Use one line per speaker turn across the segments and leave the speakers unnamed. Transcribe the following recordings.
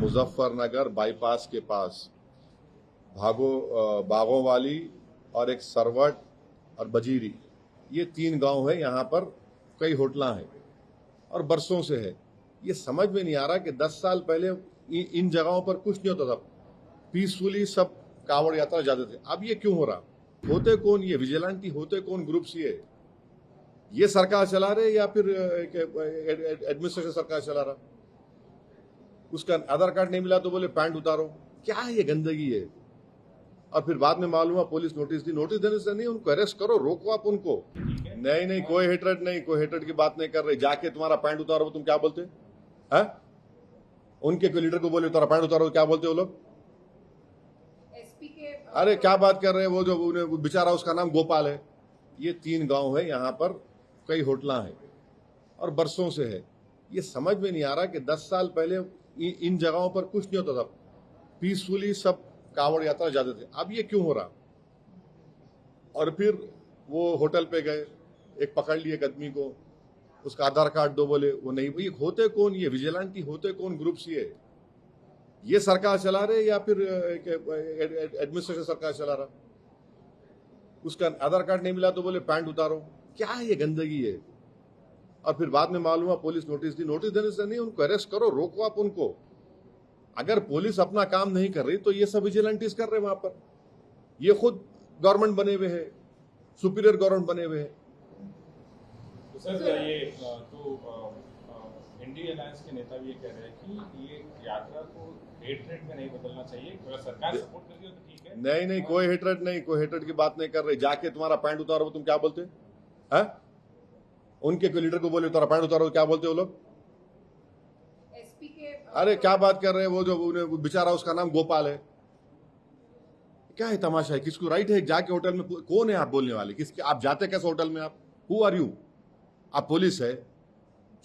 Muzaffarnagar bypass के पास बागों वाली और एक सरवट और बजीरी, ये 3 गांव है। यहाँ पर कई होटला हैं और बरसों से है। ये समझ में नहीं आ रहा कि 10 साल पहले इन जगहों पर कुछ नहीं होता था, पीसफुली सब कांवड़ यात्रा जाते थे। अब ये क्यों हो रहा? होते कौन ये विजिलेंटी? होते कौन ग्रुप्स? ये सरकार चला रहे या फिर एडमिनिस्ट्रेशन सरकार चला रहा? उसका आधार कार्ड नहीं मिला तो बोले पैंट उतारो। क्या है ये गंदगी है? और फिर बाद में मालूम हुआ पुलिस नोटिस दी। नोटिस देने से नहीं, उनको अरेस्ट करो, रोको आप उनको। नहीं, कोई हेटरेट नहीं, कोई हेटरेट की बात नहीं कर रही। जाके तुम्हारा पैंट उतारो, तुम क्या बोलते हैं? उनके कोई लीडर को बोले तुम्हारा पैंट उतारो, क्या बोलते वो लोग? अरे क्या बात कर रहे हैं? वो जो बेचारा उसका नाम गोपाल है। ये 3 गांव है, यहाँ पर कई होटला हैं और बरसों से है। ये समझ में नहीं आ रहा कि 10 साल पहले इन जगहों पर कुछ नहीं होता था, पीसफुली सब कांवड़ यात्रा जाते थे। अब ये क्यों हो रहा? और फिर वो होटल पे गए, एक पकड़ लिए एक आदमी को, उसका आधार कार्ड दो, बोले वो नहीं। ये होते कौन ये विजिलेंटी? होते कौन ग्रुप्स? ये सरकार चला रहे या फिर एडमिनिस्ट्रेशन सरकार चला रहा? उसका आधार कार्ड नहीं मिला तो बोले पैंट उतारो। क्या है ये गंदगी है? और फिर बाद में मालूम हुआ पुलिस नोटिस दी। नोटिस देने से नहीं, उनको अरेस्ट करो, रोको आप उनको। अगर पुलिस अपना काम नहीं कर रही तो ये सब विजिलेंटीज कर रहे वहां पर। ये खुद गवर्नमेंट बने हुए हैं, सुपीरियर गवर्नमेंट बने हुए हैं।
तो सर ये इंडिया अलायंस के नेता भी ये कह रहे हैं कि ये यात्रा को हेटरेट में नहीं बदलना चाहिए। अगर सरकार सपोर्ट कर रही हो तो ठीक है।
नहीं, कोई हेटरेट नहीं, कोई हेटरेट की बात नहीं कर रही। जाके तुम्हारा पैंट उतारो, तुम क्या बोलते हैं? उनके कोई लीडर को बोले तुम्हारा पैंट उतारो, क्या बोलते वो लोग? अरे क्या बात कर रहे हैं? वो जो बेचारा उसका नाम गोपाल है। क्या है तमाशा है? किसको राइट है जाके होटल में? कौन है आप बोलने वाले? किसके? आप जाते कैसे होटल में? आप हु आर यू? आप पुलिस है?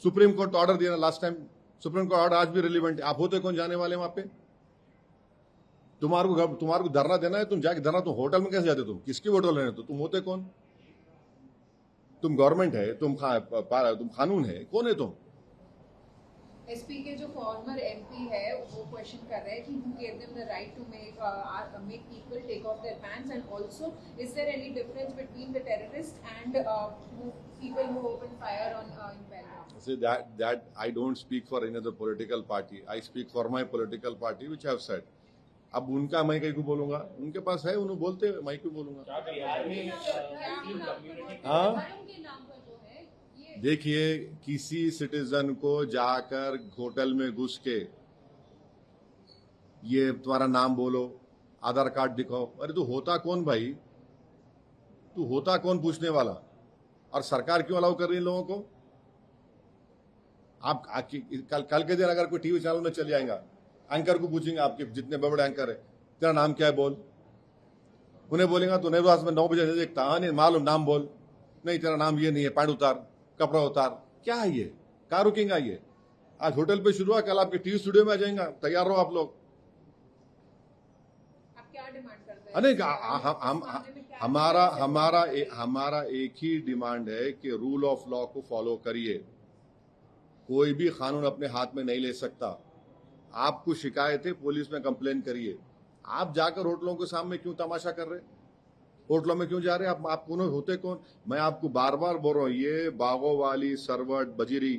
सुप्रीम कोर्ट ऑर्डर दिया ना last time. Supreme court order आज भी रिलीवेंट है। आप होते कौन जाने वाले वहां पे? तुम्हारे को धरना देना है, तुम जाके धरना। तुम होटल में कैसे जाते? तुम किसकी होटल रहने? तो तुम होते कौन? तुम गवर्नमेंट है, तुम कानून है, कौन है तुम?
एसपी के जो फॉर्मर एमपी है वो क्वेश्चन कर रहे हैं कि who gave them the right to make people take off their pants, and also is there any difference between the terrorists and people who opened fire on in Pahalgam?
See that I don't speak for any other political party. I speak for my political party which I have said. अब उनका मैं कहीं को बोलूंगा? उनके पास है, उन्होंने बोलते हैं, मैं क्यों बोलूंगा? हाँ, देखिए, किसी सिटीजन को जाकर होटल में घुस के ये तुम्हारा नाम बोलो, आधार कार्ड दिखाओ। अरे तू होता कौन भाई? तू होता कौन पूछने वाला? और सरकार क्यों अलाउ कर रही है लोगों को? आप कल के दिन अगर कोई टीवी चैनल में चले जाएगा, एंकर को पूछेंगे, आपके जितने बड़े एंकर है, तेरा नाम क्या है बोल। उन्हें बोलेगा तो नहीं, बस मैं 9 बजे देखता। हाँ नहीं मालूम, नाम बोल। नहीं तेरा नाम ये नहीं है, पैंट उतार, कपड़ा उतार। क्या है ये? कहाँ रुकेंगे ये? आज होटल पे शुरू हुआ, कल आपके टीवी स्टूडियो में आ जाएगा। तैयार रहो आप लोग।
आप क्या डिमांड करते हैं?
अरे हमारा एक ही डिमांड है कि रूल ऑफ लॉ को फॉलो करिए। कोई भी कानून अपने हाथ में नहीं ले सकता। आपको शिकायत है, पुलिस में कंप्लेन करिए। आप जाकर होटलों के सामने क्यों तमाशा कर रहे? होटलों में क्यों जा रहे? आप कौन होते कौन? मैं आपको बार बार बोल रहा हूँ, ये बागों वाली, सरवट, बजीरी,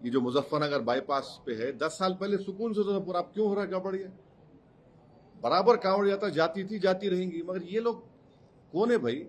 ये जो मुजफ्फरनगर बाईपास पे है, 10 साल पहले सुकून से तो पूरा। आप क्यों हो रहा है गड़बड़? ये बराबर कांवड़ यात्रा जाती थी, जाती रहेंगी। मगर ये लोग कौन है भाई?